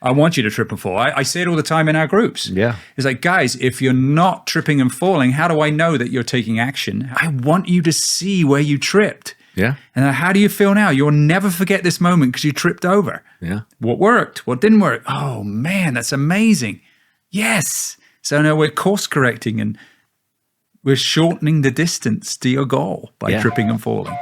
I want you to trip and fall. I say it all the time in our groups. Yeah. It's like, guys, if you're not tripping and falling, how do I know that you're taking action? I want you to see where you tripped. Yeah. And how do you feel now? You'll never forget this moment because you tripped over. Yeah. What worked? What didn't work? Oh, man, that's amazing. Yes. So now we're course correcting and we're shortening the distance to your goal by tripping and falling.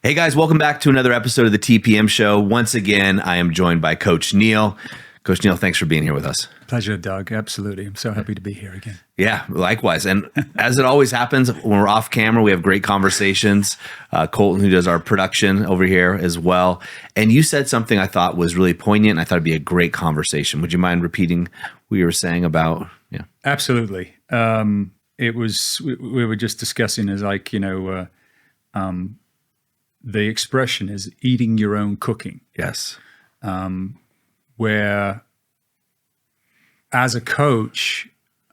Hey guys, welcome back to another episode of the TPM Show. Once again, I am joined by Coach Neil. Coach Neil, thanks for being here with us. Pleasure, Doug. Absolutely. I'm so happy to be here again. Yeah, likewise. And as it always happens, when we're off camera, we have great conversations. Colton, who does our production over here as well. And you said something I thought was really poignant. I thought it'd be a great conversation. Would you mind repeating what you were saying about? Yeah, absolutely. It was, we were just discussing as like, the expression is eating your own cooking. Yes. Where as a coach,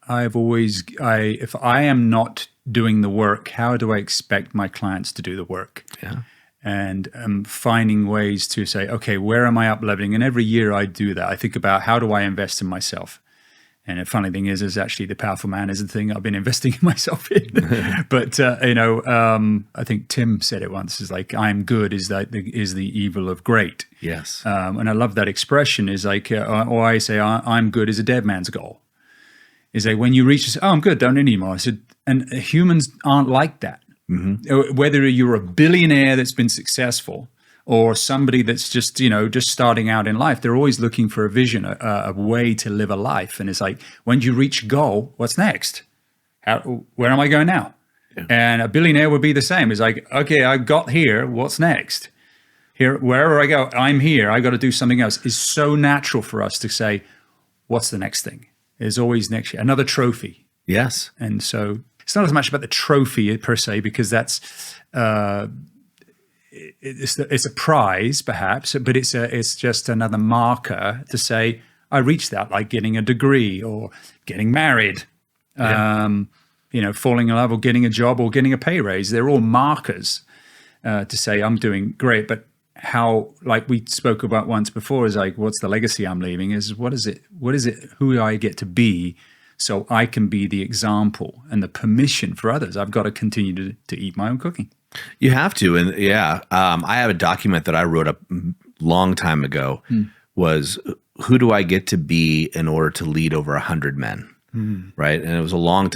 if I am not doing the work, how do I expect my clients to do the work? Yeah. And finding ways to say, okay, where am I up-leveling? And every year I do that. I think about how do I invest in myself? And the funny thing is actually the powerful man is the thing I've been investing in myself in. But, I think Tim said it once, is like, I'm good is the evil of great. Yes. And I love that expression is like, or I say, I'm good is a dead man's goal. Is like when you reach, you say, oh, I'm good, don't need anymore. I said, and humans aren't like that. Mm-hmm. Whether you're a billionaire that's been successful or somebody that's just starting out in life, they're always looking for a vision, a way to live a life. And it's like, when you reach a goal, what's next? Where am I going now? Yeah. And a billionaire would be the same. It's like, okay, I got here, what's next? Here, wherever I go, I'm here, I got to do something else. It's so natural for us to say, what's the next thing? There's always next year, another trophy. Yes. And so it's not as much about the trophy per se, because that's, it's a prize perhaps, but it's just another marker to say I reached that, like getting a degree or getting married, falling in love or getting a job or getting a pay raise. They're all markers to say I'm doing great. But how, like we spoke about once before, is like, what's the legacy I'm leaving? Is what is it? Who do I get to be? So I can be the example and the permission for others. I've got to continue to eat my own cooking. You have to. And I have a document that I wrote a long time ago was, who do I get to be in order to lead over 100 men? Right. And it was a long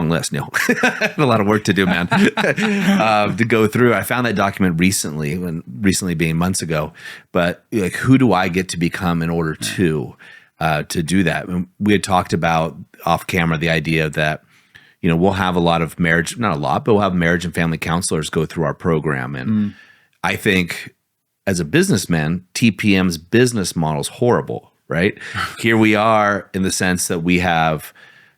list, Neil. I had a lot of work to do, man, to go through. I found that document recently being months ago, but like, who do I get to become in order to do that? And we had talked about off camera, the idea that, we'll have a lot of marriage, not a lot, but we'll have marriage and family counselors go through our program. And I think as a businessman, TPM's business model is horrible, right? Here we are in the sense that we have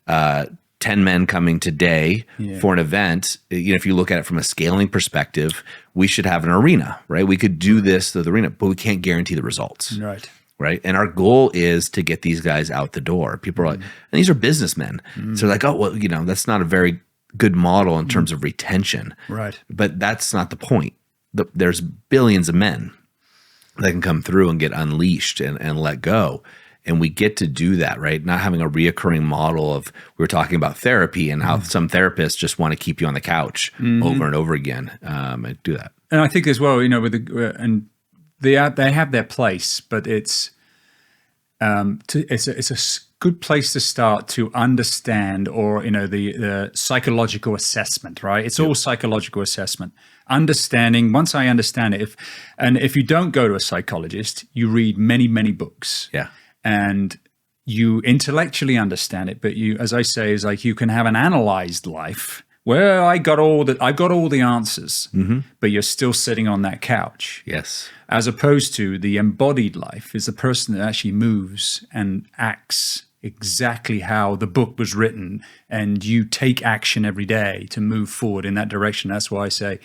10 men coming today for an event. If you look at it from a scaling perspective, we should have an arena, right? We could do this through the arena, but we can't guarantee the results. Right. And our goal is to get these guys out the door. People are like, and these are businessmen. So they're like, oh, well, that's not a very good model in terms of retention. Right. But that's not the point. There's billions of men that can come through and get unleashed and let go. And we get to do that, right? Not having a reoccurring model of, we were talking about therapy and how some therapists just want to keep you on the couch over and over again and do that. And I think as well, they have their place, but it's a good place to start to understand, or the psychological assessment, right? It's all psychological assessment. Understanding. Once I understand it, if you don't go to a psychologist, you read many, many books, and you intellectually understand it. But you, as I say, is like you can have an analyzed life. Well, I got all the answers, but you're still sitting on that couch. Yes. As opposed to the embodied life is the person that actually moves and acts exactly how the book was written, and you take action every day to move forward in that direction. That's why I say,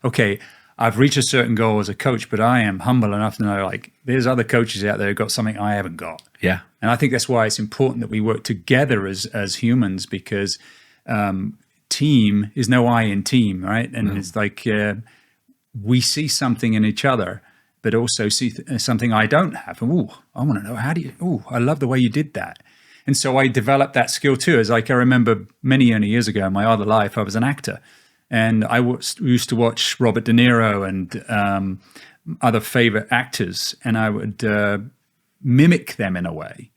okay, I've reached a certain goal as a coach, but I am humble enough to know, like, there's other coaches out there who've got something I haven't got. Yeah. And I think that's why it's important that we work together as humans, because team is no I in team, right? And it's like we see something in each other, but also see something I don't have. And I want to know, how do you, I love the way you did that. And so I developed that skill too. As like I remember many years ago in my other life, I was an actor, and I used to watch Robert De Niro and other favorite actors, and I would mimic them in a way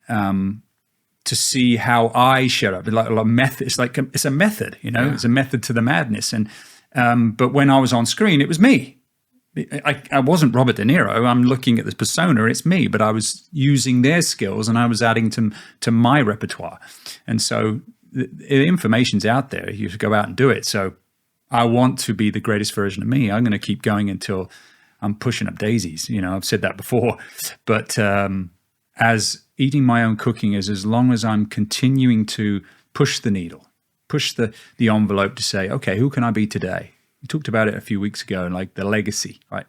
to see how I showed up. Like a method. It's a method, you know. Yeah. It's a method to the madness. And but when I was on screen, it was me. I wasn't Robert De Niro. I'm looking at this persona. It's me, but I was using their skills and I was adding to my repertoire. And so the information's out there. You should go out and do it. So I want to be the greatest version of me. I'm going to keep going until I'm pushing up daisies. You know, I've said that before. But as eating my own cooking is, as long as I'm continuing to push the needle, push the envelope to say, okay, who can I be today? We talked about it a few weeks ago, like the legacy, right?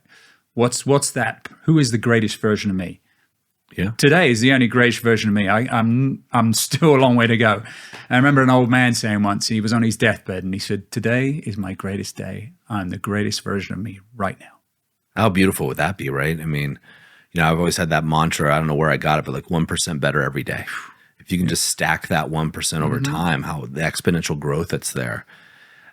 What's that? Who is the greatest version of me? Yeah. Today is the only greatest version of me. I'm still a long way to go. I remember an old man saying once, he was on his deathbed and he said, "Today is my greatest day. I'm the greatest version of me right now." How beautiful would that be, right? I mean, you know, I've always had that mantra. I don't know where I got it, but like 1% better every day. If you can just stack that 1% over time, how the exponential growth that's there.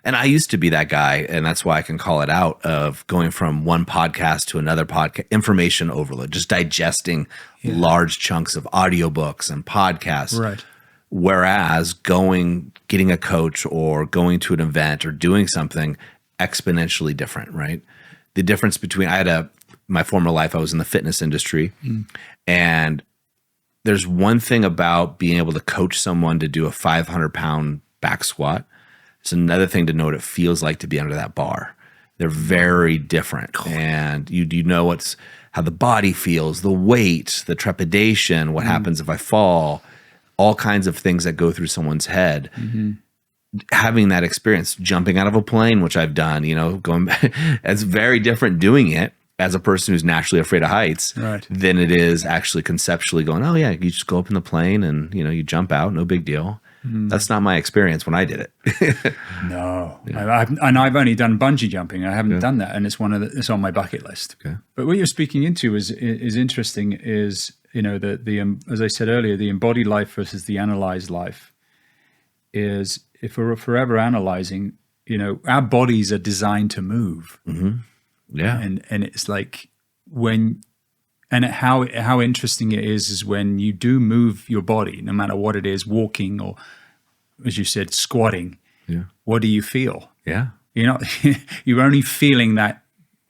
And I used to be that guy, and that's why I can call it out, of going from one podcast to another podcast, information overload, just digesting large chunks of audiobooks and podcasts. Right. Whereas getting a coach or going to an event or doing something exponentially different, right? The difference between, my former life, I was in the fitness industry, and there's one thing about being able to coach someone to do a 500-pound back squat. It's another thing to know what it feels like to be under that bar. They're very different. And you know how the body feels, the weight, the trepidation, what happens if I fall, all kinds of things that go through someone's head. Having that experience, jumping out of a plane, which I've done, you know, it's very different doing it as a person who's naturally afraid of heights than it is actually conceptually going, oh yeah, you just go up in the plane and, you know, you jump out, no big deal. That's not my experience when I did it. No, yeah. I've only done bungee jumping. I haven't done that, and it's on my bucket list. Okay. But what you're speaking into is interesting. Is, you know, the as I said earlier, the embodied life versus the analyzed life. Is if we're forever analyzing, you know, our bodies are designed to move. Yeah, and it's like how interesting it is when you do move your body, no matter what it is, walking or, as you said, squatting. Yeah. What do you feel? Yeah. You're only feeling that.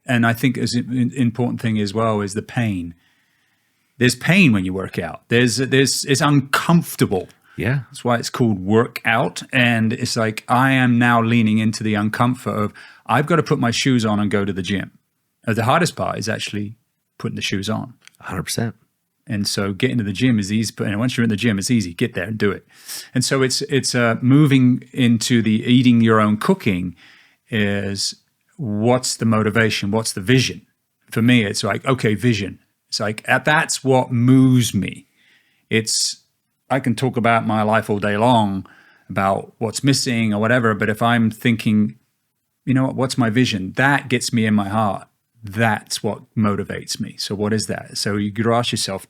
And I think as an important thing as well is the pain. There's pain when you work out. It's uncomfortable. Yeah. That's why it's called workout. And it's like, I am now leaning into the uncomfort of, I've got to put my shoes on and go to the gym. The hardest part is actually putting the shoes on. 100%. And so getting to the gym is easy. And once you're in the gym, it's easy. Get there and do it. And so it's moving into the eating your own cooking is, what's the motivation? What's the vision? For me, it's like, okay, vision. It's like, that's what moves me. I can talk about my life all day long about what's missing or whatever. But if I'm thinking, you know what's my vision? That gets me in my heart. That's what motivates me. So what is that? So you could ask yourself,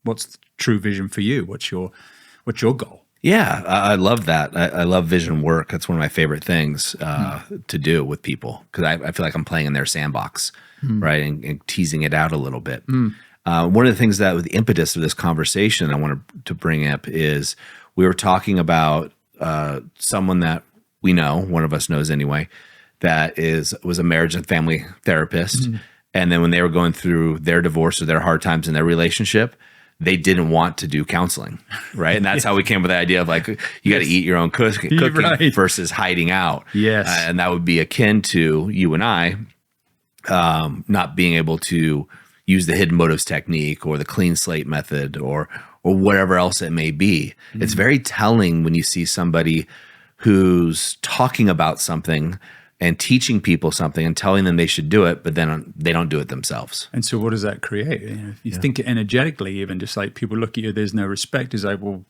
what's the true vision for you? What's your goal? Yeah, I love that. I love vision work. That's one of my favorite things to do with people, because I feel like I'm playing in their sandbox, right, and teasing it out a little bit. One of the things that, with the impetus of this conversation, I wanted to bring up is, we were talking about someone that we know, one of us knows anyway, that was a marriage and family therapist. And then when they were going through their divorce or their hard times in their relationship, they didn't want to do counseling, right? And that's how we came with the idea of like, you got to eat your own cooking versus hiding out. Yes. And that would be akin to you and I not being able to use the hidden motives technique or the clean slate method or whatever else it may be. It's very telling when you see somebody who's talking about something and teaching people something and telling them they should do it, but then they don't do it themselves. And so what does that create? If you think it energetically, even just like people look at you, there's no respect. It's like, well,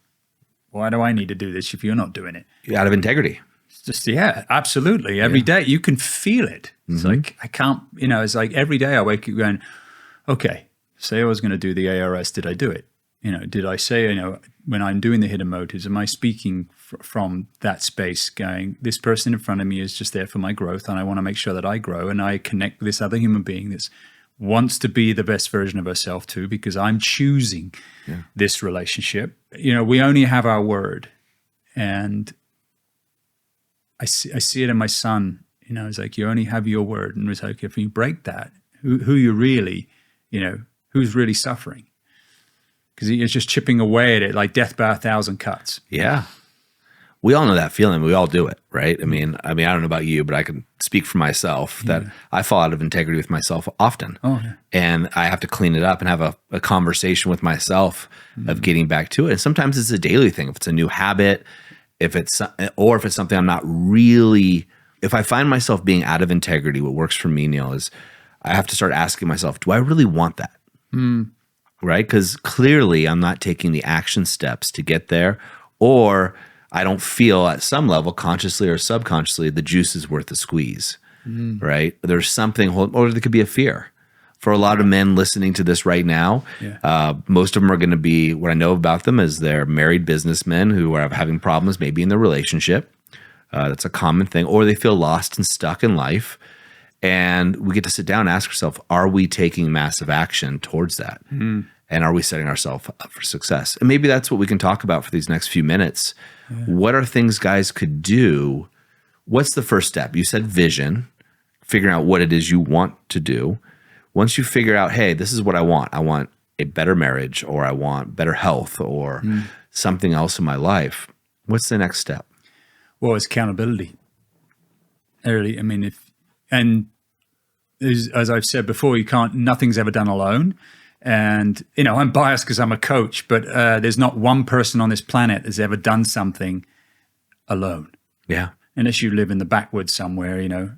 Why do I need to do this if you're not doing it? Out of integrity. It's just, yeah, absolutely. Every day you can feel it. It's like, I can't, it's like every day I wake up going, okay, say I was going to do the ARS. Did I do it? Did I say, when I'm doing the hidden motives, am I speaking from that space going, this person in front of me is just there for my growth and I want to make sure that I grow and I connect with this other human being that wants to be the best version of herself too, because I'm choosing this relationship. We only have our word. And I see it in my son, it's like, you only have your word. And it's like, if you break that, who you really, who's really suffering? Because it's just chipping away at it like death by 1,000 cuts. Yeah. We all know that feeling. We all do it, right? I mean, I don't know about you, but I can speak for myself that I fall out of integrity with myself often. Oh, yeah. And I have to clean it up and have a conversation with myself of getting back to it. And sometimes it's a daily thing. If it's a new habit, if it's something I'm not really, if I find myself being out of integrity, what works for me, Neil, is I have to start asking myself, do I really want that? Right? Because clearly I'm not taking the action steps to get there, or I don't feel at some level, consciously or subconsciously, the juice is worth the squeeze, right? There's something, or there could be a fear. For a lot of men listening to this right now, most of them are going to be, what I know about them is they're married businessmen who are having problems maybe in their relationship. That's a common thing. Or they feel lost and stuck in life. And we get to sit down and ask ourselves, are we taking massive action towards that? And are we setting ourselves up for success? And maybe that's what we can talk about for these next few minutes. What are things guys could do? What's the first step? You said vision, figuring out what it is you want to do. Once you figure out, hey, this is what I want a better marriage, or I want better health, or something else in my life. What's the next step? Well, it's accountability. Really, I mean, as I've said before, nothing's ever done alone. And, I'm biased because I'm a coach, but there's not one person on this planet that's ever done something alone. Yeah. Unless you live in the backwoods somewhere,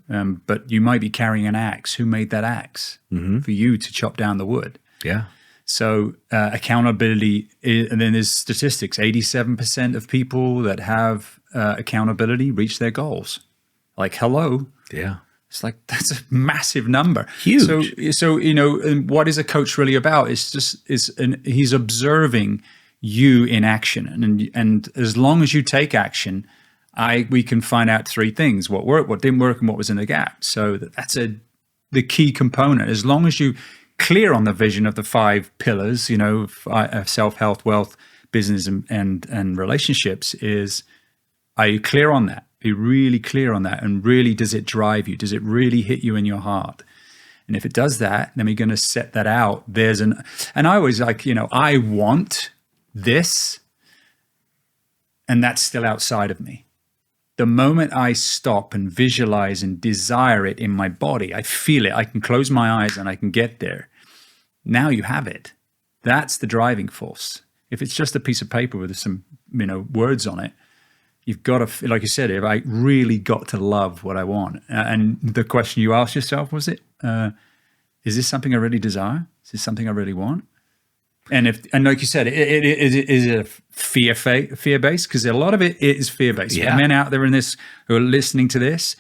but you might be carrying an axe. Who made that axe for you to chop down the wood? Yeah. So accountability, and then there's statistics, 87% of people that have accountability reach their goals. Like, hello. Yeah. It's like, that's a massive number. Huge. So and what is a coach really about? He's observing you in action. And as long as you take action, we can find out three things: what worked, what didn't work, and what was in the gap. So that's the key component. As long as you clear on the vision of the 5 pillars, self, health, wealth, business, and relationships, are you clear on that? Be really clear on that. And really, does it drive you? Does it really hit you in your heart? And if it does that, then we're going to set that out. And I always I want this, and that's still outside of me. The moment I stop and visualize and desire it in my body, I feel it. I can close my eyes and I can get there. Now you have it. That's the driving force. If it's just a piece of paper with some, words on it, you've got to, like you said, if I really got to love what I want. And the question you asked yourself, was it, is this something I really desire? Is this something I really want? And like you said, is it fear-based? Because a lot of it is fear-based. Yeah. Men out there who are listening to this,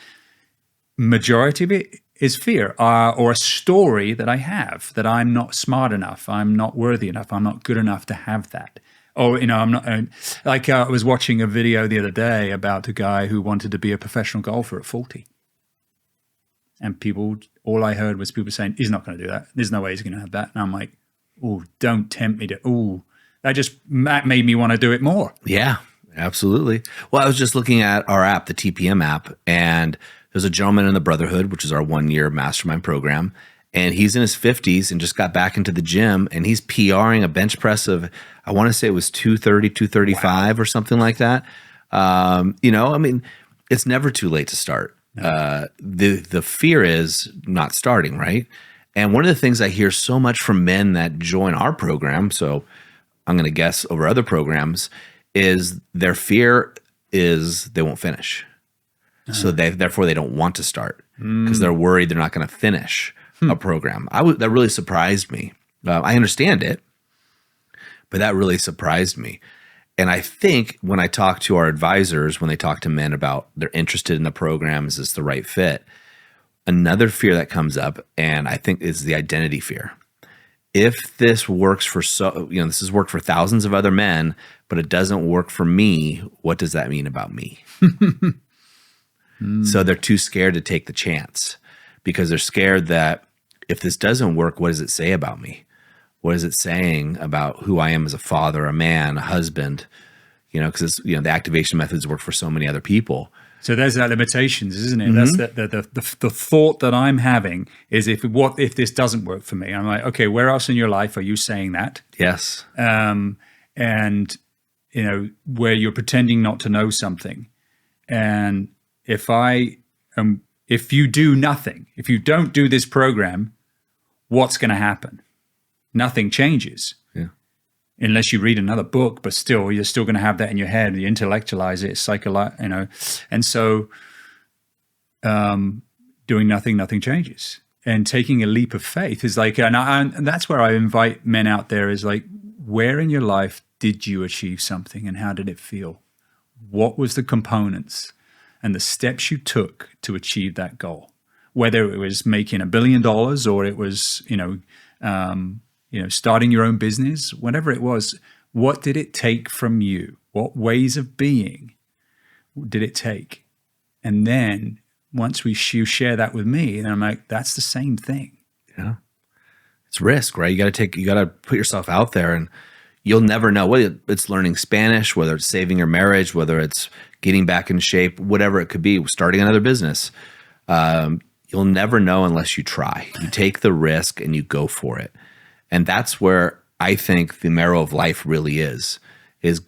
majority of it is fear, or a story that I have that I'm not smart enough, I'm not worthy enough, I'm not good enough to have that. Or, I'm not, I was watching a video the other day about a guy who wanted to be a professional golfer at 40. And all I heard was people saying, he's not going to do that. There's no way he's going to have that. And I'm like, oh, don't tempt me to, that made me want to do it more. Yeah, absolutely. Well, I was just looking at our app, the TPM app, and there's a gentleman in the Brotherhood, which is our 1-year mastermind program. And he's in his 50s and just got back into the gym, and he's PRing a bench press of, I want to say it was 230, 235 or something like that. It's never too late to start. The fear is not starting, right? And one of the things I hear so much from men that join our program, so I'm going to guess over other programs, is their fear is they won't finish. So therefore they don't want to start because they're worried they're not going to finish a program. That really surprised me. I understand it, but that really surprised me. And I think when I talk to our advisors, when they talk to men about they're interested in the program, is this the right fit? Another fear that comes up, and I think is the identity fear. If this works for this has worked for thousands of other men, but it doesn't work for me, what does that mean about me? So they're too scared to take the chance because they're scared that if this doesn't work, what does it say about me? What is it saying about who I am as a father, a man, a husband? Because the activation methods work for so many other people. So there's that limitations, isn't it? That's the thought that I'm having is if this doesn't work for me? I'm like, okay, where else in your life are you saying that? Yes. And where you're pretending not to know something. And if you do nothing, if you don't do this program, what's going to happen? Nothing changes. Unless you read another book, but still, you're still going to have that in your head. You intellectualize it, and so doing nothing changes. And taking a leap of faith is like, and that's where I invite men out there is like, where in your life did you achieve something and how did it feel? What was the components and the steps you took to achieve that goal? Whether it was making $1 billion or it was, starting your own business, whatever it was, what did it take from you? What ways of being did it take? And then once you share that with me, and I'm like, that's the same thing. Yeah. It's risk, right? You got to put yourself out there, and you'll never know whether it's learning Spanish, whether it's saving your marriage, whether it's getting back in shape, whatever it could be, starting another business. You'll never know unless you try. You take the risk and you go for it. And that's where I think the marrow of life really is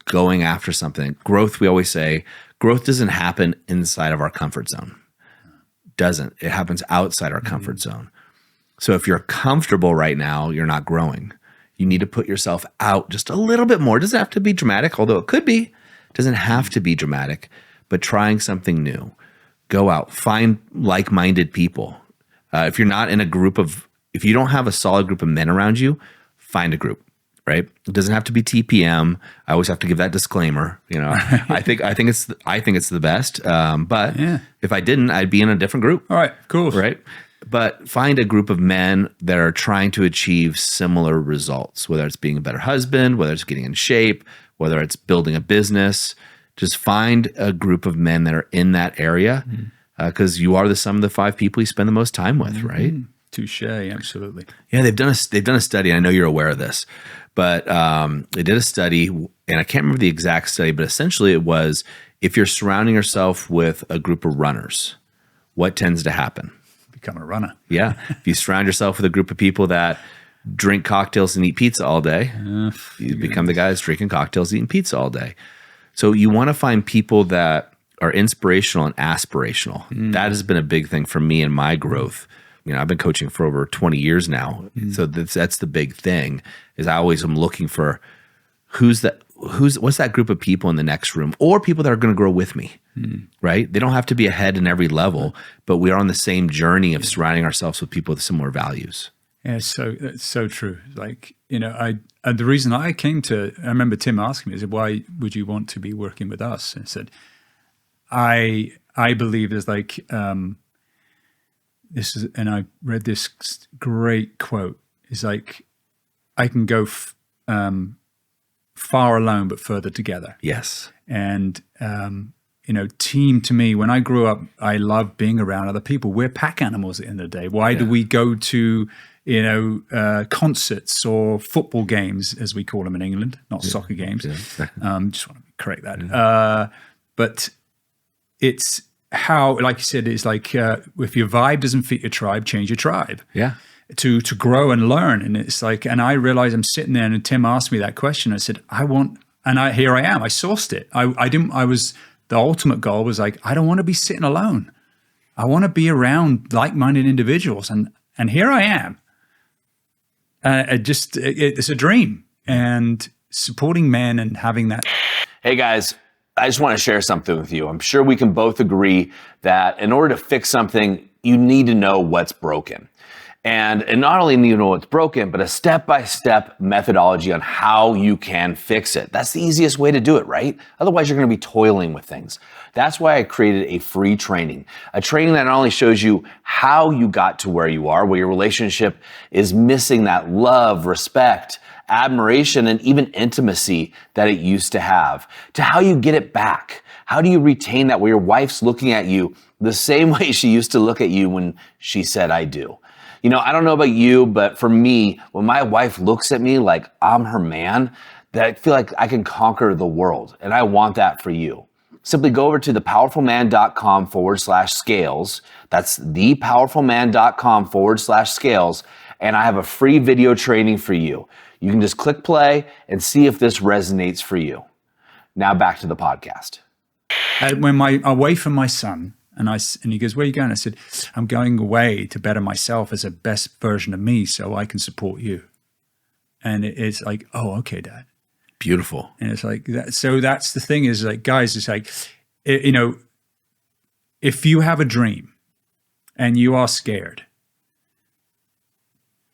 going after something. Growth, we always say, growth doesn't happen inside of our comfort zone. Doesn't. It happens outside our comfort zone. So if you're comfortable right now, you're not growing. You need to put yourself out just a little bit more. It doesn't have to be dramatic, although it could be. It doesn't have to be dramatic, but trying something new. Go out, find like-minded people. If you're not in a group of if you don't have a solid group of men around you, find a group, right? It doesn't have to be TPM. I always have to give that disclaimer. I think it's the best. But if I didn't, I'd be in a different group. All right, cool. Right. But find a group of men that are trying to achieve similar results, whether it's being a better husband, whether it's getting in shape, whether it's building a business. Just find a group of men that are in that area because you are the sum of the 5 people you spend the most time with, right? Touche, absolutely. Yeah, they've done a study, and I know you're aware of this, but they did a study, and I can't remember the exact study, but essentially it was if you're surrounding yourself with a group of runners, what tends to happen? Become a runner. Yeah. If you surround yourself with a group of people that drink cocktails and eat pizza all day, you become the guy that's drinking cocktails, eating pizza all day. So you want to find people that are inspirational and aspirational. That has been a big thing for me in my growth. I've been coaching for over 20 years now. So that's the big thing is I always am looking for what's that group of people in the next room or people that are going to grow with me, right? They don't have to be ahead in every level, but we are on the same journey of surrounding ourselves with people with similar values. Yeah, that's so true. Like, the reason I remember Tim asking me, he said, why would you want to be working with us? And I said, I believe there's like, and I read this great quote. It's like, I can go far alone, but further together. Yes. And, team to me, when I grew up, I loved being around other people. We're pack animals at the end of the day. Why do we go to, concerts or football games, as we call them in England, not soccer games. Yeah. Just want to correct that. Yeah. But it's how, like you said, it's like if your vibe doesn't fit your tribe, change your tribe. Yeah. To grow and learn. And it's like, and I realized I'm sitting there and Tim asked me that question. I said, here I am. I sourced it. The ultimate goal was like, I don't want to be sitting alone. I want to be around like-minded individuals. And here I am. It's a dream, and supporting men and having that. Hey guys, I just want to share something with you. I'm sure we can both agree that in order to fix something, you need to know what's broken. And not only do you know what's broken, but a step-by-step methodology on how you can fix it. That's the easiest way to do it, right? Otherwise, you're going to be toiling with things. That's why I created a free training, a training that not only shows you how you got to where you are, where your relationship is missing that love, respect, admiration, and even intimacy that it used to have, to how you get it back. How do you retain that where your wife's looking at you the same way she used to look at you when she said, I do? You know, I don't know about you, but for me, when my wife looks at me like I'm her man, that I feel like I can conquer the world. And I want that for you. Simply go over to thepowerfulman.com/scales. That's thepowerfulman.com/scales. And I have a free video training for you. You can just click play and see if this resonates for you. Now back to the podcast. When away from my son, and he goes, where are you going? I said, I'm going away to better myself as a best version of me so I can support you. And it's like, oh, okay, Dad. Beautiful. And it's like that. So that's the thing is like, guys, it's like, you know, if you have a dream and you are scared,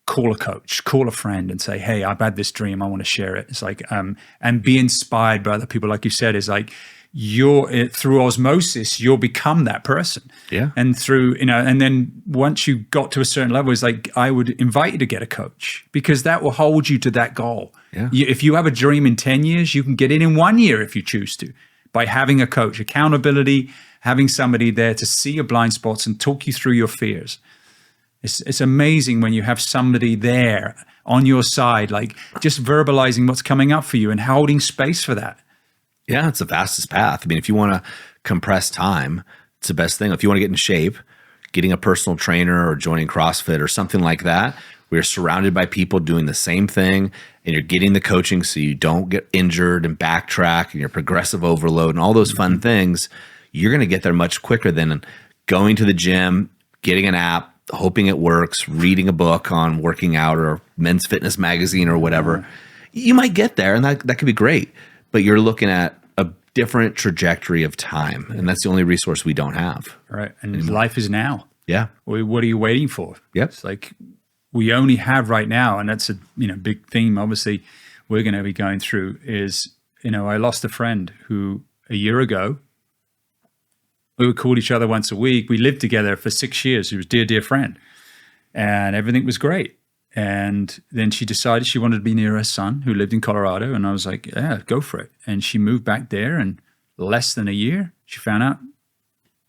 call a coach, call a friend and say, hey, I've had this dream. I want to share it. It's like, and be inspired by other people. Like you said, is like, through osmosis, you'll become that person. Yeah. And through, you know, and then once you got to a certain level, it's like, I would invite you to get a coach because that will hold you to that goal. Yeah. If you have a dream in 10 years, you can get it in 1 year if you choose to, by having a coach, accountability, having somebody there to see your blind spots and talk you through your fears. It's amazing when you have somebody there on your side, like just verbalizing what's coming up for you and holding space for that. Yeah, it's the fastest path. I mean, if you want to compress time, it's the best thing. If you want to get in shape, getting a personal trainer or joining CrossFit or something like that, where you're surrounded by people doing the same thing and you're getting the coaching so you don't get injured and backtrack and your progressive overload and all those fun things, you're going to get there much quicker than going to the gym, getting an app, hoping it works, reading a book on working out or Men's Fitness magazine or whatever. You might get there and that could be great, but you're looking at a different trajectory of time. And that's the only resource we don't have. Right. And life is now. Yeah. What are you waiting for? Yep. It's like we only have right now. And that's a big theme, obviously, we're going to be going through is, I lost a friend who a year ago, we would call each other once a week. We lived together for 6 years. He was a dear, dear friend. And everything was great. And then she decided she wanted to be near her son who lived in Colorado. And I was like, yeah, go for it. And she moved back there. And less than a year, she found out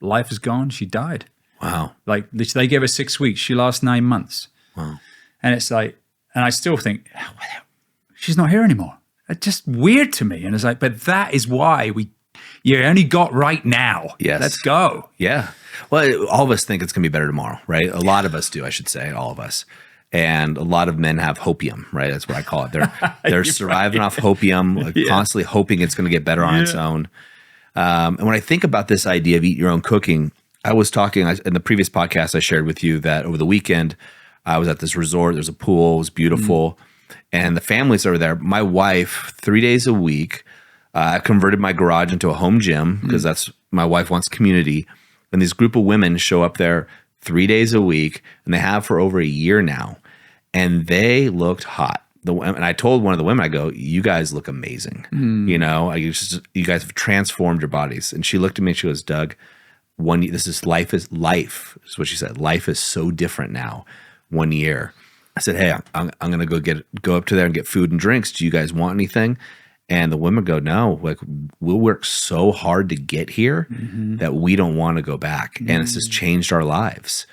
life is gone. She died. Wow. Like they gave her 6 weeks. She lasted 9 months. Wow. And it's like, and I still think, she's not here anymore. It's just weird to me. And it's like, but that is why you only got right now. Yes. Let's go. Yeah. Well, all of us think it's going to be better tomorrow, right? A lot of us do, I should say, all of us. And a lot of men have hopium, right? That's what I call it. They're surviving off hopium, constantly hoping it's going to get better on its own. And when I think about this idea of eat your own cooking, I was talking in the previous podcast I shared with you that over the weekend, I was at this resort. There's a pool. It was beautiful. And the families over there. My wife, 3 days a week, I converted my garage into a home gym because that's my wife wants community. And this group of women show up there 3 days a week, and they have for over a year now. And they looked hot. And I told one of the women, I go, you guys look amazing. You guys have transformed your bodies. And she looked at me and she goes, Doug, life is what she said. Life is so different now. 1 year. I said, hey, I'm going to go up to there and get food and drinks. Do you guys want anything? And the women go, no, like we'll work so hard to get here that we don't want to go back. And it's just changed our lives.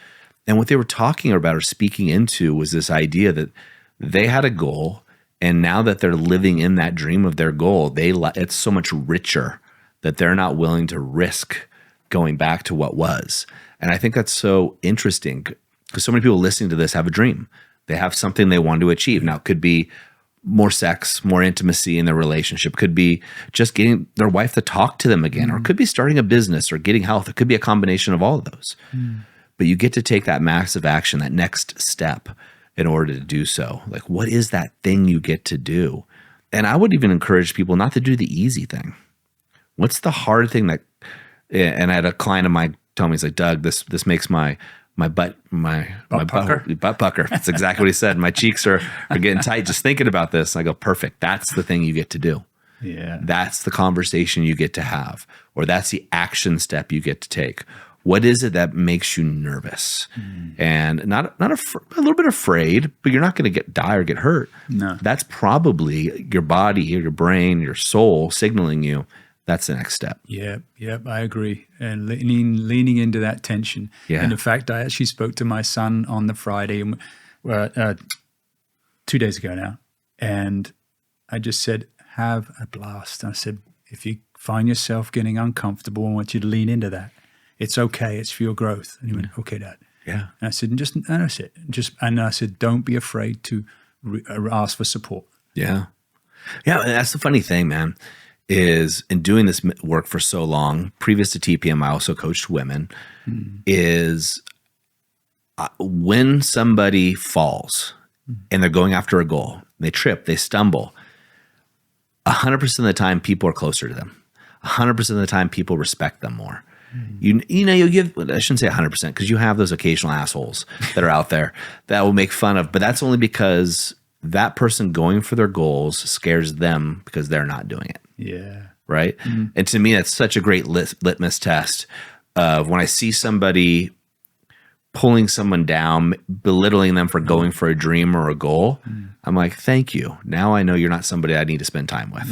And what they were talking about or speaking into was this idea that they had a goal. And now that they're living in that dream of their goal, it's so much richer that they're not willing to risk going back to what was. And I think that's so interesting because so many people listening to this have a dream. They have something they want to achieve. Now, it could be more sex, more intimacy in their relationship. Could be just getting their wife to talk to them again, or it could be starting a business or getting health. It could be a combination of all of those. But you get to take that massive action, that next step in order to do so. Like, what is that thing you get to do? And I would even encourage people not to do the easy thing. What's the hard thing and I had a client of mine tell me, he's like, Doug, this makes my my butt pucker? butt pucker. That's exactly what he said. My cheeks are getting tight just thinking about this. I go, perfect. That's the thing you get to do. Yeah. That's the conversation you get to have, or that's the action step you get to take. What is it that makes you nervous? And not a little bit afraid, but you're not going to die or get hurt. No. That's probably your body or your brain, your soul signaling you. That's the next step. Yep, I agree. And leaning into that tension. Yeah. And in fact, I actually spoke to my son on the Friday, 2 days ago now, and I just said, have a blast. I said, if you find yourself getting uncomfortable, I want you to lean into that. It's okay. It's for your growth. And he went, okay, Dad. Yeah. And I said, and I said, don't be afraid to ask for support. Yeah. Yeah. And that's the funny thing, man, is in doing this work for so long, previous to TPM, I also coached women, is when somebody falls and they're going after a goal, they trip, they stumble, 100% of the time, people are closer to them. 100% of the time, people respect them more. You give, I shouldn't say 100% because you have those occasional assholes that are out there that will make fun of, but that's only because that person going for their goals scares them because they're not doing it. Yeah. Right. And to me, that's such a great litmus test of when I see somebody pulling someone down, belittling them for going for a dream or a goal. I'm like, thank you. Now I know you're not somebody I need to spend time with.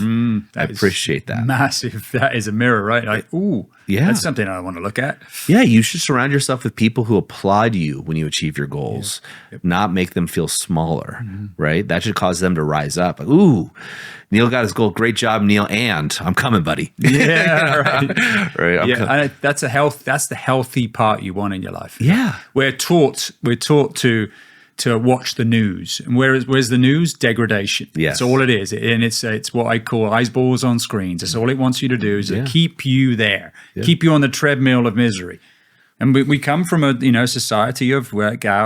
I appreciate that. Massive. That is a mirror, right? Like, ooh, yeah, that's something I want to look at. Yeah, you should surround yourself with people who applaud you when you achieve your goals, not make them feel smaller, right? That should cause them to rise up. Like, ooh, Neil got his goal. Great job, Neil. And I'm coming, buddy. Yeah, right. Right. Yeah, that's the healthy part you want in your life. Yeah. We're taught to watch the news. And where's the news? Degradation. Yes. That's all it is. And it's what I call eyeballs on screens. That's all it wants you to do is to keep you there, keep you on the treadmill of misery. And we come from a society of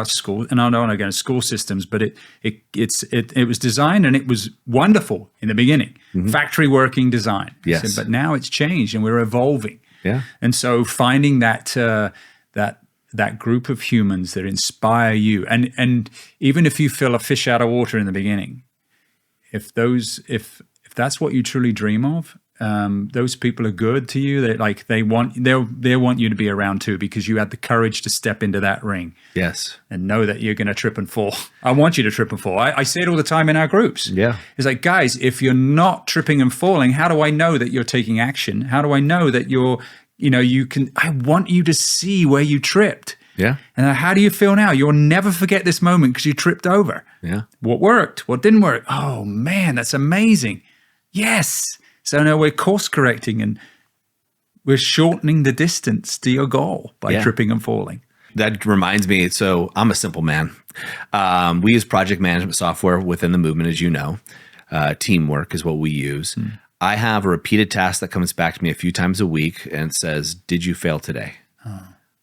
school, and I don't want to go into school systems, but it was designed and it was wonderful in the beginning, factory working design. Yes. But now it's changed and we're evolving. Yeah. And so finding that group of humans that inspire you, and even if you feel a fish out of water in the beginning, if that's what you truly dream of, those people are good to you. They want you to be around too, because you had the courage to step into that ring. Yes. And know that you're going to trip and fall. I want you to trip and fall. I say it all the time in our groups. Yeah. It's like, guys, if you're not tripping and falling, how do I know that you're taking action? How do I know that I want you to see where you tripped. Yeah. And how do you feel now? You'll never forget this moment because you tripped over. Yeah. What worked? What didn't work? Oh man, that's amazing. Yes. So now we're course correcting and we're shortening the distance to your goal by tripping and falling. That reminds me. So I'm a simple man. We use project management software within the movement, as you know. Teamwork is what we use. I have a repeated task that comes back to me a few times a week and says, "Did you fail today?"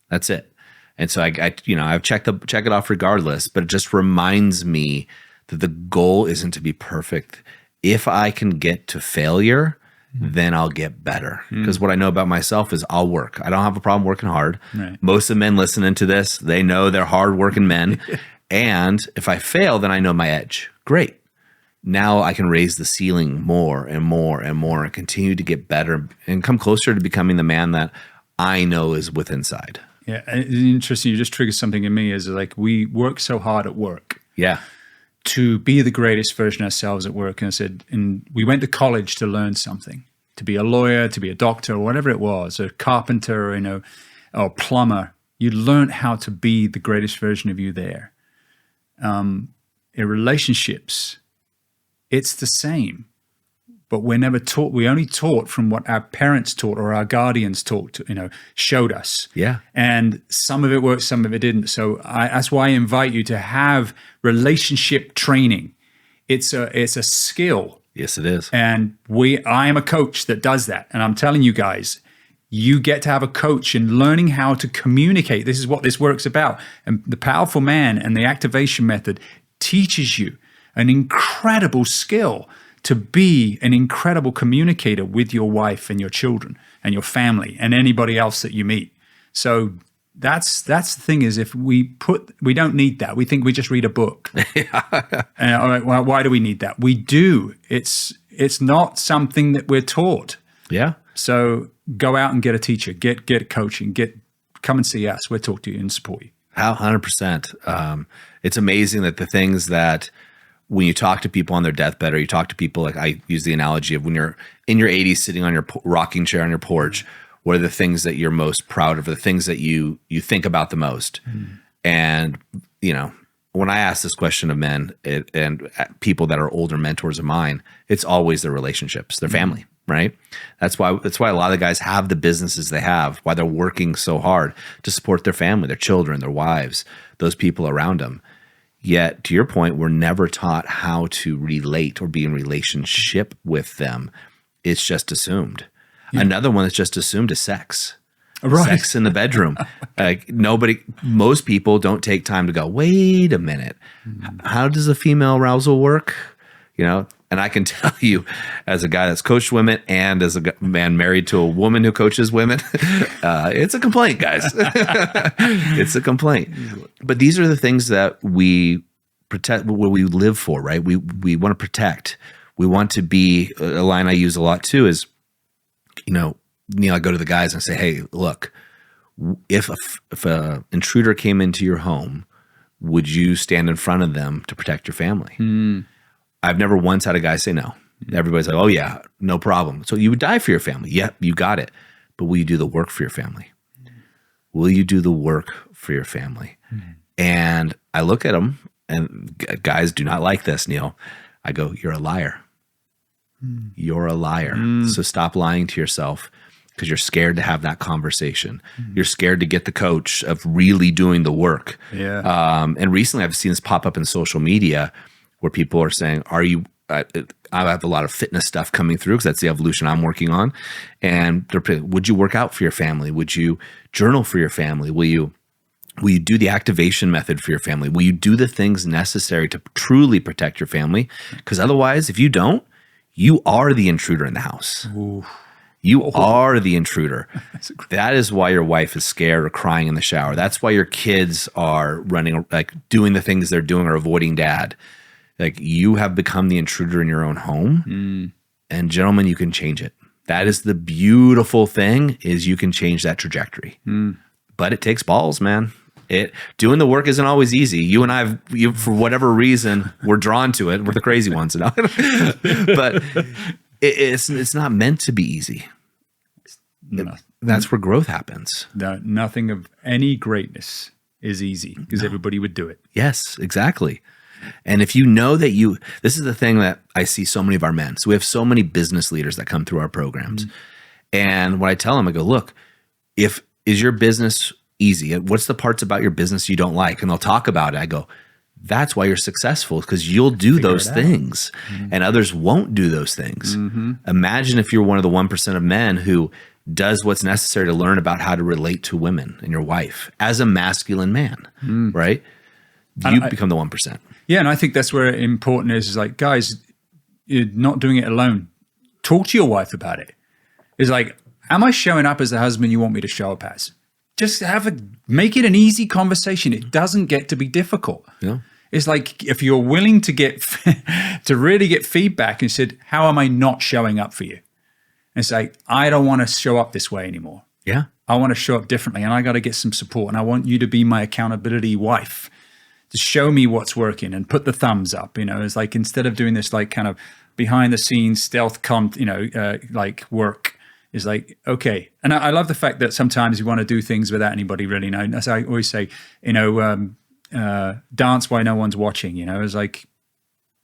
That's it. And so I've check it off regardless, but it just reminds me that the goal isn't to be perfect. If I can get to failure, then I'll get better. Because what I know about myself is I'll work. I don't have a problem working hard. Right. Most of the men listening to this, they know they're hard-working men. And if I fail, then I know my edge. Great. Now I can raise the ceiling more and more and more and continue to get better and come closer to becoming the man that I know is within inside. Yeah, it's interesting. You just triggered something in me. Is like we work so hard at work. Yeah. To be the greatest version of ourselves at work. And I said, and we went to college to learn something, to be a lawyer, to be a doctor, or whatever it was, a carpenter, or plumber. You learned how to be the greatest version of you there. In relationships, it's the same, but we're never taught. We only taught from what our parents taught or our guardians taught, showed us. Yeah. And some of it worked, some of it didn't. So that's why I invite you to have relationship training. It's a skill. Yes, it is. And I am a coach that does that. And I'm telling you guys, you get to have a coach in learning how to communicate. This is what this work's about. And the Powerful Man and the activation method teaches you an incredible skill to be an incredible communicator with your wife and your children and your family and anybody else that you meet. So That's the thing is, if we don't need that. We think we just read a book. All right, well, why do we need that? We do. It's not something that we're taught. Yeah. So go out and get a teacher, get coaching, come and see us. We'll talk to you and support you. How 100%. It's amazing that the things that when you talk to people on their deathbed, or you talk to people, like I use the analogy of when you're in your 80s sitting on your rocking chair on your porch, what are the things that you're most proud of, or the things that you think about the most? And, when I ask this question of men and people that are older mentors of mine, it's always their relationships, their family, right? That's why a lot of guys have the businesses they have, why they're working so hard to support their family, their children, their wives, those people around them. Yet, to your point, we're never taught how to relate or be in relationship with them. It's just assumed. Another one that's just assumed is sex. Right. Sex in the bedroom. Like most people don't take time to go, wait a minute, how does a female arousal work? And I can tell you, as a guy that's coached women and as a man married to a woman who coaches women, it's a complaint, guys. It's a complaint. But these are the things that we protect, what we live for, right? We want to protect. We want to be, a line I use a lot too is, Neil, I go to the guys and say, hey, look, if a intruder came into your home, would you stand in front of them to protect your family? I've never once had a guy say no. Everybody's like, oh yeah, no problem. So you would die for your family. Yep, you got it. But will you do the work for your family? Will you do the work for your family? And I look at them, and guys do not like this, Neil. I go, you're a liar. You're a liar. So stop lying to yourself, because you're scared to have that conversation. You're scared to get the coach of really doing the work. Yeah. And recently I've seen this pop up in social media where people are saying, I have a lot of fitness stuff coming through, because that's the evolution I'm working on. And would you work out for your family? Would you journal for your family? Will you do the activation method for your family? Will you do the things necessary to truly protect your family? Because otherwise, if you don't, you are the intruder in the house. Ooh. You are the intruder. That is why your wife is scared or crying in the shower. That's why your kids are running, like doing the things they're doing, or avoiding dad. Like, you have become the intruder in your own home. And gentlemen, you can change it. That is the beautiful thing, is you can change that trajectory. But it takes balls, man. Doing the work isn't always easy. You and I, for whatever reason, we're drawn to it. We're the crazy ones, but it's not meant to be easy. No. That's where growth happens. Nothing of any greatness is easy, because everybody would do it. Yes, exactly. And if you know that this is the thing that I see so many of our men. So we have so many business leaders that come through our programs. And when I tell them, I go, look, is your business easy? What's the parts about your business you don't like? And they'll talk about it. I go, that's why you're successful, because you'll do those things and others won't do those things. Imagine if you're one of the 1% of men who does what's necessary to learn about how to relate to women and your wife as a masculine man, right? You become the 1%. Yeah, and I think that's where important is like, guys, you're not doing it alone. Talk to your wife about it. It's like, am I showing up as the husband you want me to show up as? Just make it an easy conversation. It doesn't get to be difficult. Yeah. It's like, if you're willing to to really get feedback, and said, how am I not showing up for you? And it's like, I don't want to show up this way anymore. Yeah. I want to show up differently, and I got to get some support, and I want you to be my accountability wife to show me what's working and put the thumbs up. It's like, instead of doing this like kind of behind the scenes stealth like work, is like, okay. And I love the fact that sometimes you want to do things without anybody really knowing. As I always say, dance while no one's watching. It's like,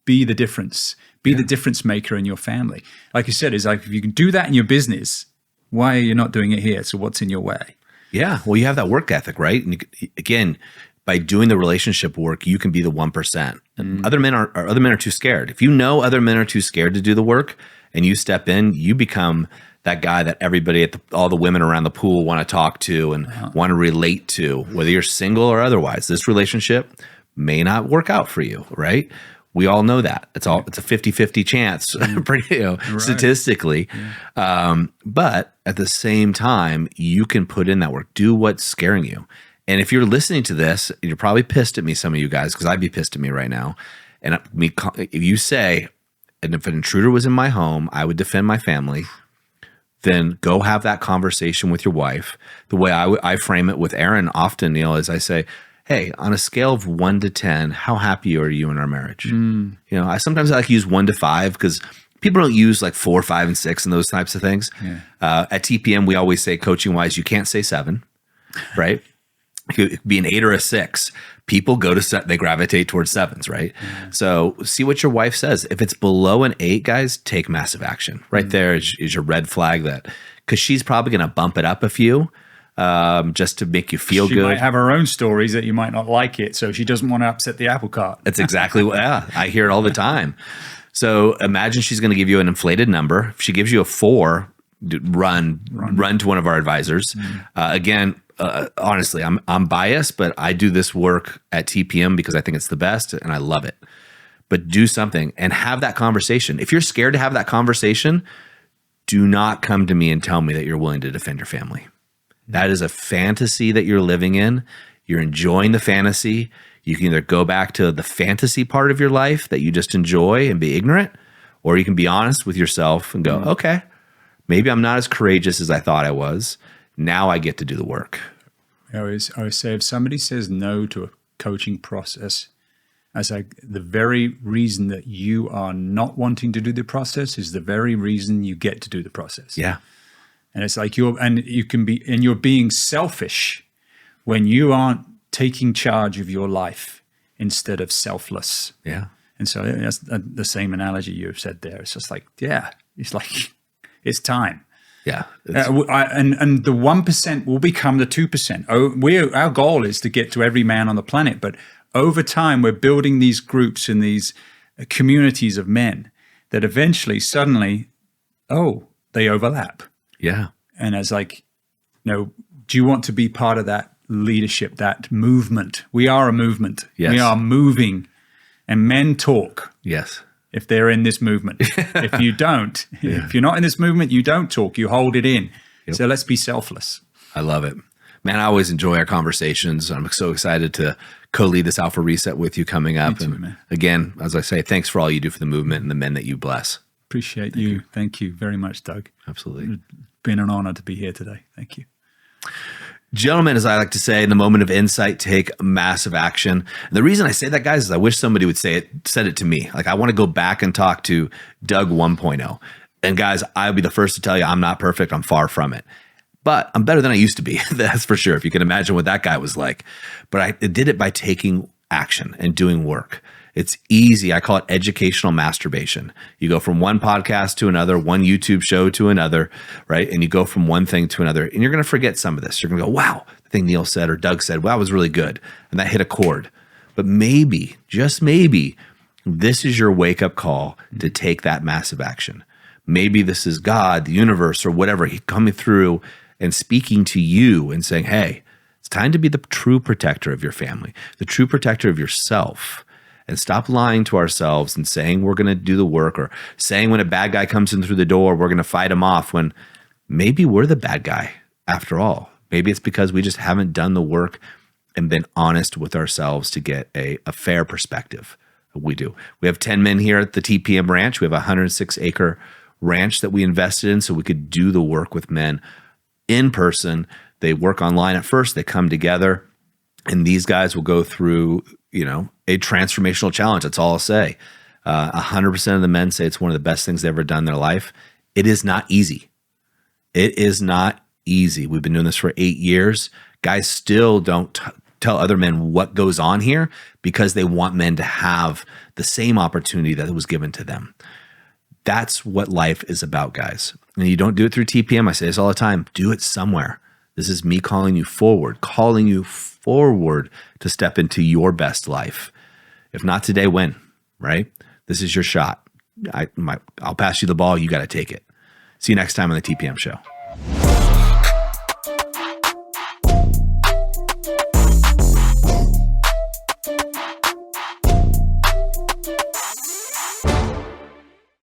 be the difference. Be the difference maker in your family. Like you said, it's like, if you can do that in your business, why are you not doing it here? So what's in your way? Yeah. Well, you have that work ethic, right? And again, by doing the relationship work, you can be the 1%. And other men are too scared. If you know other men are too scared to do the work, and you step in, you become that guy that everybody all the women around the pool want to talk to and want to relate to, whether you're single or otherwise. This relationship may not work out for you, right? We all know that. It's a 50-50 chance, pretty, statistically. Yeah. But at the same time, you can put in that work. Do what's scaring you. And if you're listening to this, you're probably pissed at me, some of you guys, because I'd be pissed at me right now. And if you say, and if an intruder was in my home, I would defend my family, then go have that conversation with your wife. The way I frame it with Aaron often, Neil, is I say, hey, on a scale of 1 to 10, how happy are you in our marriage? You know, I sometimes like to use 1 to 5 because people don't use like 4, 5, and 6 and those types of things. At TPM, we always say, coaching wise, you can't say 7, right? It could be an 8 or a 6. People go to they gravitate towards 7s, right? So see what your wife says. If it's below an 8, guys, take massive action. Right there is your red flag, that because she's probably going to bump it up a few just to make you feel good. She might have her own stories that you might not like it, so she doesn't want to upset the apple cart. That's exactly what. Yeah, I hear it all the time. So imagine she's going to give you an inflated number. If she gives you a 4, run to one of our advisors. Again. Honestly, I'm biased, but I do this work at TPM because I think it's the best and I love it. But do something and have that conversation. If you're scared to have that conversation, do not come to me and tell me that you're willing to defend your family. That is a fantasy that you're living in. You're enjoying the fantasy. You can either go back to the fantasy part of your life that you just enjoy and be ignorant, or you can be honest with yourself and go, okay, maybe I'm not as courageous as I thought I was. Now I get to do the work. I always say, if somebody says no to a coaching process, the very reason that you are not wanting to do the process is the very reason you get to do the process. Yeah. And it's like you're being selfish when you aren't taking charge of your life instead of selfless. Yeah. And so that's the same analogy you've said there. It's just like, it's time. Yeah. And the 1% will become the 2%. Our goal is to get to every man on the planet, but over time we're building these groups and these communities of men that eventually, suddenly, they overlap. Yeah. And it's like, do you want to be part of that leadership, that movement? We are a movement. Yes. We are moving, and men talk. Yes. If they're in this movement. If you don't, if you're not in this movement, you don't talk, you hold it in. Yep. So let's be selfless. I love it. Man, I always enjoy our conversations. I'm so excited to co-lead this Alpha Reset with you coming up. Me too, and man. Again, as I say, thanks for all you do for the movement and the men that you bless. Appreciate you. Thank you very much, Doug. Absolutely. It's been an honor to be here today. Thank you. Gentlemen, as I like to say, in the moment of insight, take massive action. And the reason I say that, guys, is I wish somebody would said it to me. Like, I want to go back and talk to Doug 1.0. And guys, I'll be the first to tell you I'm not perfect. I'm far from it. But I'm better than I used to be. That's for sure. If you can imagine what that guy was like. But I did it by taking action and doing work. It's easy. I call it educational masturbation. You go from one podcast to another, one YouTube show to another, right? And you go from one thing to another, and you're going to forget some of this. You're going to go, wow, the thing Neil said or Doug said, wow, that was really good. And that hit a chord. But maybe, just maybe, this is your wake-up call to take that massive action. Maybe this is God, the universe, or whatever, He coming through and speaking to you and saying, hey, it's time to be the true protector of your family, the true protector of yourself. And stop lying to ourselves and saying we're going to do the work, or saying when a bad guy comes in through the door, we're going to fight him off, when maybe we're the bad guy after all. Maybe it's because we just haven't done the work and been honest with ourselves to get a fair perspective. We do. We have 10 men here at the TPM ranch. We have a 106-acre ranch that we invested in so we could do the work with men in person. They work online at first. They come together, and these guys will go through, a transformational challenge. That's all I'll say. 100% of the men say it's one of the best things they've ever done in their life. It is not easy. It is not easy. We've been doing this for 8 years. Guys still don't tell other men what goes on here because they want men to have the same opportunity that was given to them. That's what life is about, guys. And you don't do it through TPM. I say this all the time. Do it somewhere. This is me calling you forward to step into your best life. If not today, when, right? This is your shot. I'll pass you the ball. You got to take it. See you next time on the TPM show.